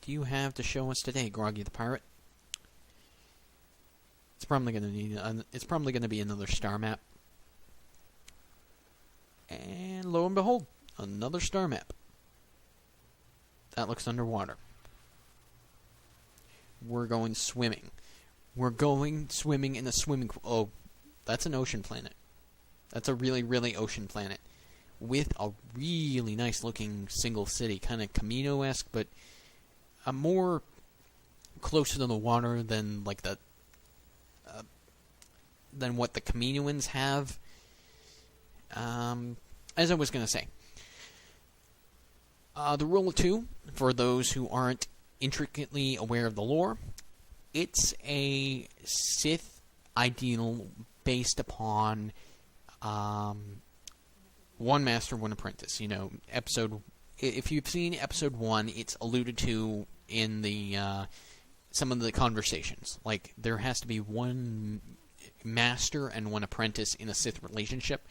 do you have to show us today, Groggy the Pirate? It's probably going to need. It's probably going to be another star map. And lo and behold, another star map. That looks underwater. We're going swimming. We're going swimming in a swimming pool. Oh, that's an ocean planet. That's a really, really ocean planet. With a really nice looking single city. Kind of Camino-esque, but a more closer to the water than like the than what the Caminoans have. As I was going to say. The rule of two, for those who aren't intricately aware of the lore, it's a Sith ideal based upon one master, one apprentice. You know, if you've seen episode 1, it's alluded to in the some of the conversations. Like, there has to be one master and one apprentice in a Sith relationship.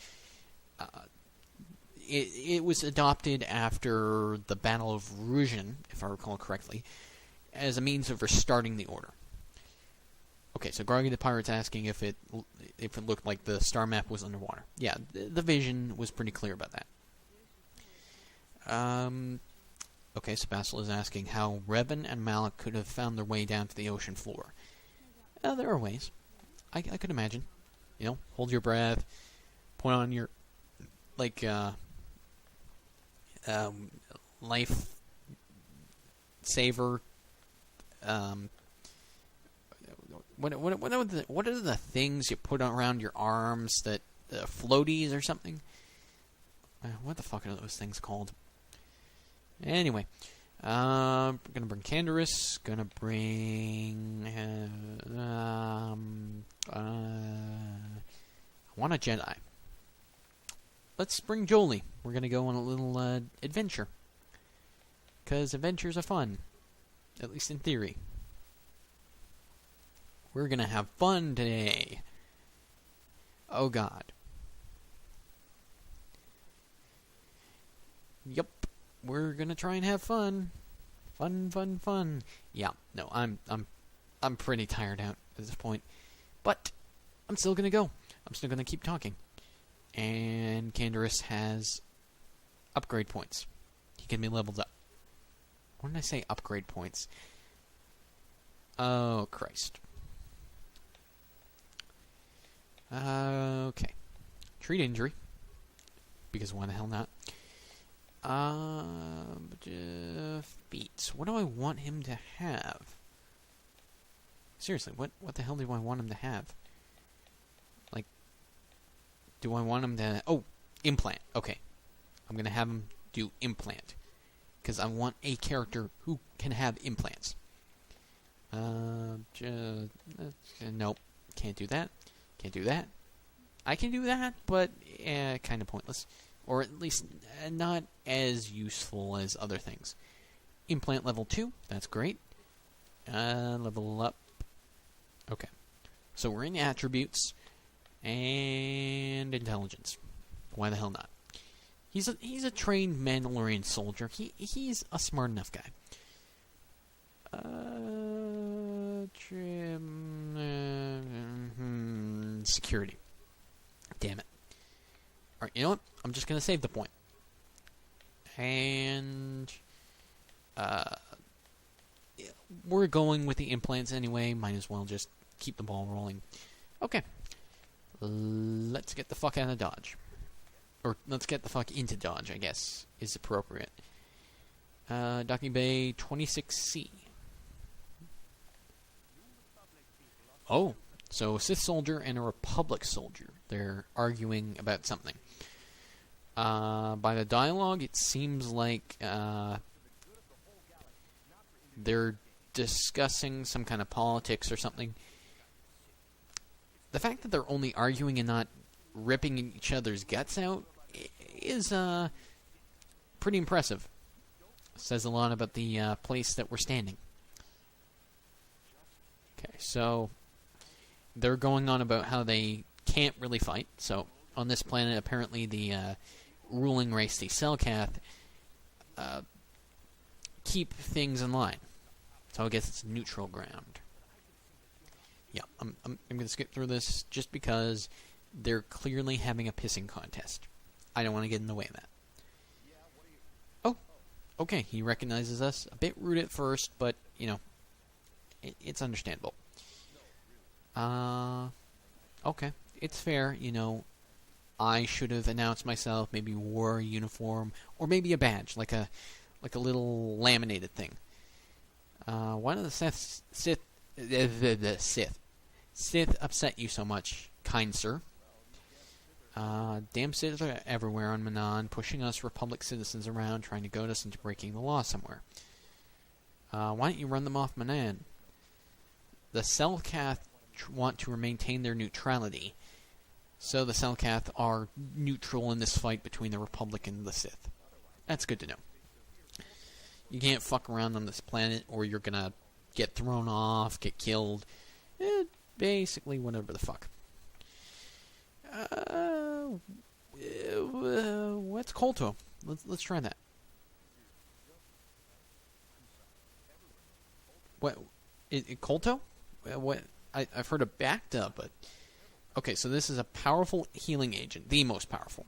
It was adopted after the Battle of Rujin, if I recall correctly, as a means of restarting the Order. Okay, so Groggy the Pirate's asking if it looked like the star map was underwater. Yeah, the vision was pretty clear about that. Okay, Sebastil is asking how Revan and Malak could have found their way down to the ocean floor. There are ways. I could imagine. You know, hold your breath, point on your, like, life saver. What are the things you put around your arms that floaties or something? What the fuck are those things called? Anyway, gonna bring Canderous. Gonna bring. I want a Jedi. Let's bring Jolie. We're gonna go on a little adventure. 'Cause adventures are fun. At least in theory. We're gonna have fun today. Oh God. Yep. We're gonna try and have fun. Fun. Yeah. No, I'm pretty tired out at this point. But I'm still gonna go. I'm still gonna keep talking. And Canderous has upgrade points. He can be leveled up. When did I say upgrade points? Oh, Christ. Okay. Treat injury. Because why the hell not? Feats. What do I want him to have? Seriously, what the hell do I want him to have? Like, do I want him to... Oh, implant. Okay. I'm going to have him do implant. Because I want a character who can have implants. Nope. Can't do that. Can't do that. I can do that, but kind of pointless. Or at least not as useful as other things. Implant level 2. That's great. Level up. Okay. So we're in attributes. And intelligence. Why the hell not? He's a trained Mandalorian soldier. He's a smart enough guy. Security. Damn it. Alright, you know what? I'm just gonna save the point. And we're going with the implants anyway. Might as well just keep the ball rolling. Okay. Let's get the fuck out of Dodge. Or let's get the fuck into Dodge, I guess, is appropriate. Docking Bay 26C. Oh, so a Sith soldier and a Republic soldier. They're arguing about something. By the dialogue, it seems like they're discussing some kind of politics or something. The fact that they're only arguing and not ripping each other's guts out is pretty impressive. Says a lot about the place that we're standing. Okay, so they're going on about how they can't really fight. So on this planet, apparently the ruling race, the Selkath, keep things in line. So I guess it's neutral ground. Yeah, I'm going to skip through this just because they're clearly having a pissing contest. I don't want to get in the way of that. Oh, okay, he recognizes us. A bit rude at first, but, you know, it's understandable. Okay, it's fair, you know. I should have announced myself, maybe wore a uniform, or maybe a badge, like a little laminated thing. Why do the Sith upset you so much, kind sir? Damn Sith are everywhere on Manon, pushing us Republic citizens around, trying to goad us into breaking the law somewhere. Why don't you run them off Manon? The Selkath want to maintain their neutrality, so the Selkath are neutral in this fight between the Republic and the Sith. That's good to know. You can't fuck around on this planet, or you're gonna get thrown off, get killed. Basically, whatever the fuck. What's Kolto? Let's try that. What? Kolto? What? I've heard of Bacta, but okay. So this is a powerful healing agent, the most powerful.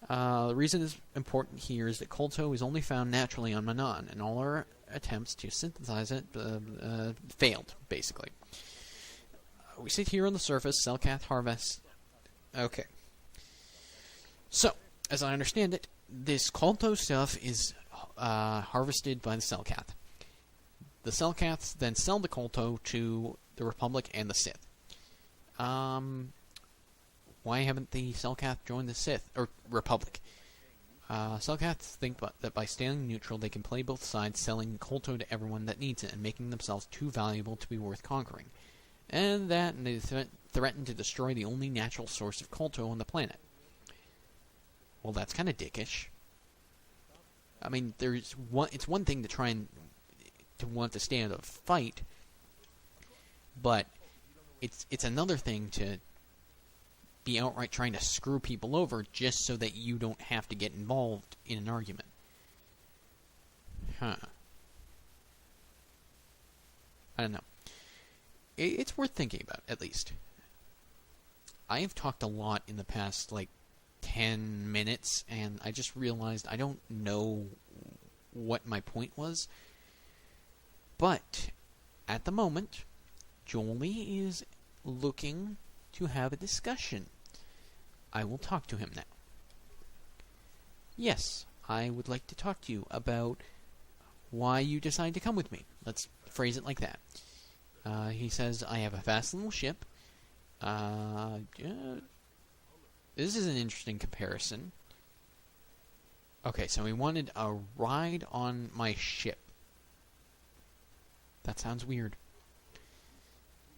The reason it's important here is that Kolto is only found naturally on Manon, and all our attempts to synthesize it failed, basically. We sit here on the surface, Selkath harvest. Okay. So, as I understand it, this Kolto stuff is harvested by the Selkath. The Selkaths then sell the Kolto to the Republic and the Sith. Why haven't the Selkath joined the Sith or Republic? Selkaths think that by staying neutral, they can play both sides, selling Kolto to everyone that needs it and making themselves too valuable to be worth conquering. And they threaten to destroy the only natural source of Kolto on the planet. Well, that's kind of dickish. I mean, it's one thing to try and to want to stay out of a fight, but it's another thing to be outright trying to screw people over just so that you don't have to get involved in an argument. Huh. I don't know. It's worth thinking about, at least. I have talked a lot in the past, 10 minutes, and I just realized I don't know what my point was. But, at the moment, Jolie is looking to have a discussion. I will talk to him now. Yes, I would like to talk to you about why you decided to come with me. Let's phrase it like that. He says, I have a fast little ship. This is an interesting comparison. Okay, so he wanted a ride on my ship. That sounds weird.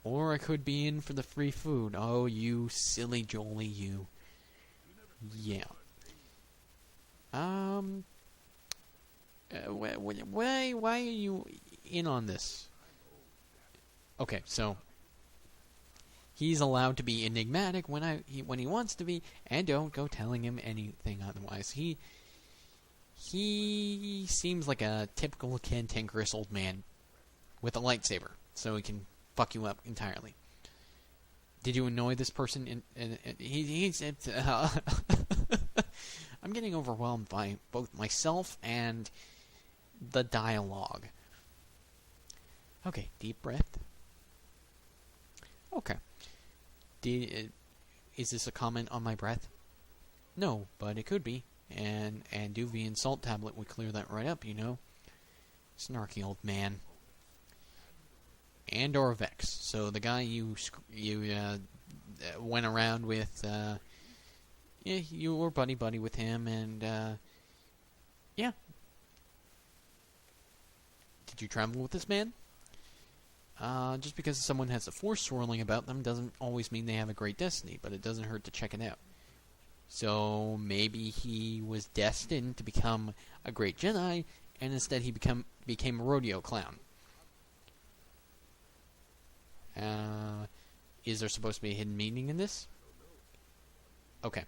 Or I could be in for the free food. Oh, you silly Jolie, you. Yeah. Why are you in on this? Okay, so he's allowed to be enigmatic when he wants to be, and don't go telling him anything otherwise. He seems like a typical cantankerous old man with a lightsaber, so he can fuck you up entirely. Did you annoy this person? I'm getting overwhelmed by both myself and the dialogue. Okay, deep breath. Okay. Is this a comment on my breath? No, but it could be. And Duvian salt tablet would clear that right up, you know. Snarky old man. And/or Vex. So the guy you went around with, you were buddy with him, and yeah. Did you travel with this man? Just because someone has a force swirling about them doesn't always mean they have a great destiny, but it doesn't hurt to check it out. So maybe he was destined to become a great Jedi, and instead he became a rodeo clown. Is there supposed to be a hidden meaning in this? Okay.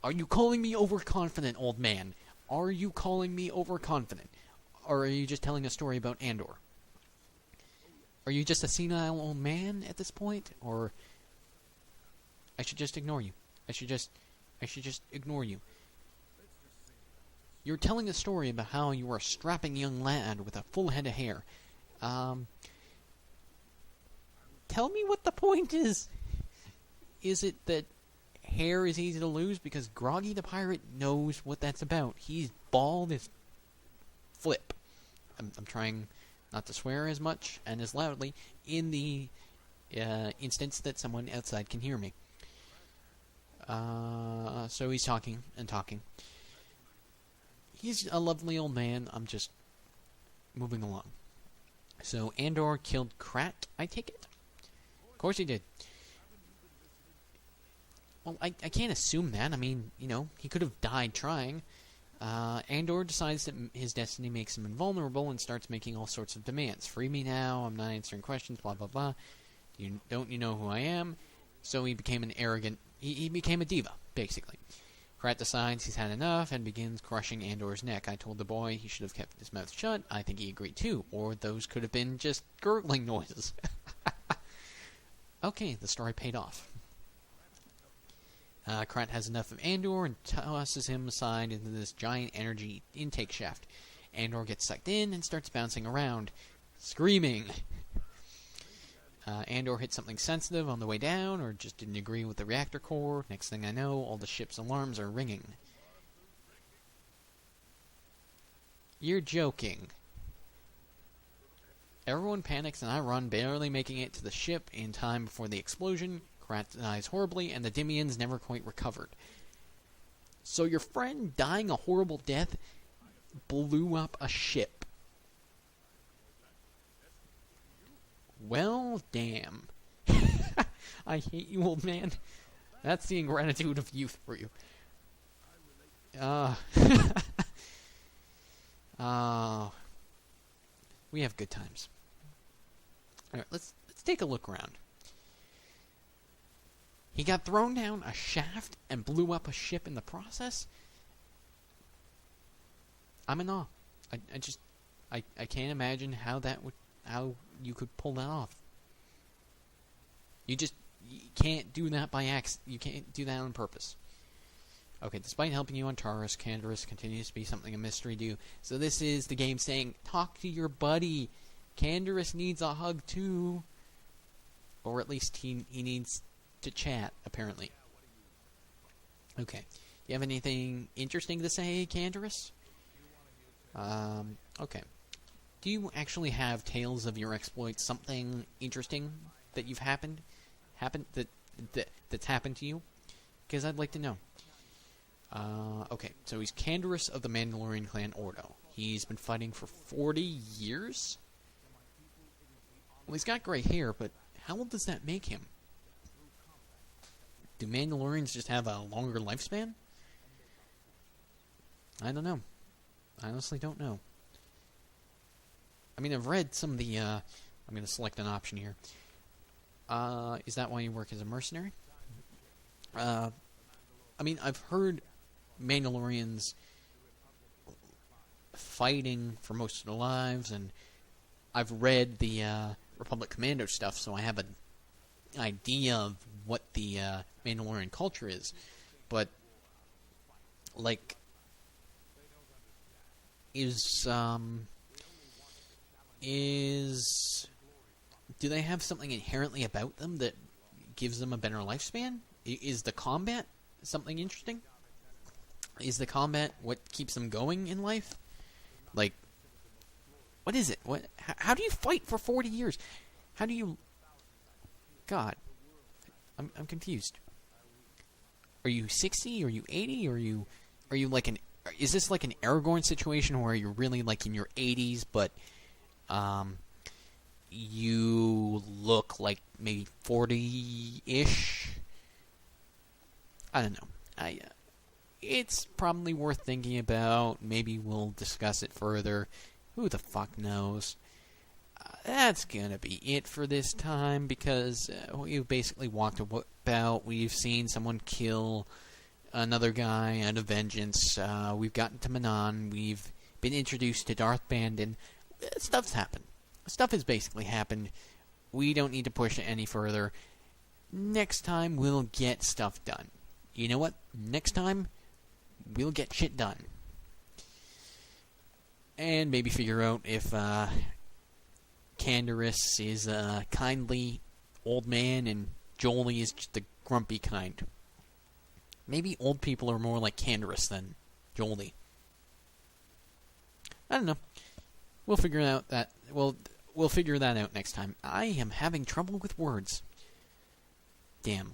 Are you calling me overconfident, old man? Are you calling me overconfident? Or are you just telling a story about Andor? Are you just a senile old man at this point? Or I should just ignore you. I should just ignore you. You're telling a story about how you were a strapping young lad with a full head of hair. Tell me what the point is. Is it that hair is easy to lose because Groggy the Pirate knows what that's about? He's bald as flip. I'm trying not to swear as much and as loudly in the instance that someone outside can hear me. So he's talking and talking. He's a lovely old man. I'm just moving along. So Andor killed Krat, I take it? Of course he did. Well, I can't assume that. I mean, he could have died trying. Andor decides that his destiny makes him invulnerable and starts making all sorts of demands. Free me now, I'm not answering questions, blah, blah, blah. Don't you know who I am? So he became an arrogant... He became a diva, basically. Krat decides he's had enough and begins crushing Andor's neck. I told the boy he should have kept his mouth shut. I think he agreed too. Or those could have been just gurgling noises. Okay, the story paid off. Krat has enough of Andor and tosses him aside into this giant energy intake shaft. Andor gets sucked in and starts bouncing around, screaming. Andor hit something sensitive on the way down, or just didn't agree with the reactor core. Next thing I know, all the ship's alarms are ringing. You're joking. Everyone panics and I run, barely making it to the ship in time before the explosion. Krat dies horribly, and the Dimians never quite recovered. So your friend dying a horrible death blew up a ship. Well, damn. I hate you, old man. That's the ingratitude of youth for you. We have good times. Alright, let's take a look around. He got thrown down a shaft and blew up a ship in the process? I'm in awe. I can't imagine how you could pull that off. You can't do that by accident. You can't do that on purpose. Okay, despite helping you on Taurus, Canderous continues to be something a mystery to you. So this is the game saying, talk to your buddy. Canderous needs a hug too. Or at least he needs to chat, apparently. Okay. You have anything interesting to say, Canderous? Okay. Do you actually have tales of your exploits? Something interesting that you've that's happened to you? Because I'd like to know. Okay, so he's Canderous of the Mandalorian clan Ordo. He's been fighting for 40 years? Well, he's got gray hair, but how old does that make him? Do Mandalorians just have a longer lifespan? I don't know. I honestly don't know. I mean, I've read some of the, I'm going to select an option here. Is that why you work as a mercenary? I mean, I've heard Mandalorians fighting for most of their lives, and I've read the Republic Commando stuff, so I have an idea of what the Mandalorian culture is. But, like, do they have something inherently about them that gives them a better lifespan? Is the combat something interesting? Is the combat what keeps them going in life? Like, what is it? How do you fight for 40 years? How do you... God, I'm confused. Are you 60? Are you 80? Are you like an... Is this like an Aragorn situation where you're really like in your 80s, but you look like maybe 40-ish? I don't know. It's probably worth thinking about. Maybe we'll discuss it further. Who the fuck knows? That's gonna be it for this time, because we've basically walked about. We've seen someone kill another guy out of vengeance. We've gotten to Manon. We've been introduced to Darth Bandon. Stuff's happened. Stuff has basically happened. We don't need to push it any further. Next time, we'll get stuff done. You know what? Next time, we'll get shit done. And maybe figure out if Canderous is a kindly old man and Jolie is just the grumpy kind. Maybe old people are more like Canderous than Jolie. I don't know. We'll figure that out next time. I am having trouble with words. Damn.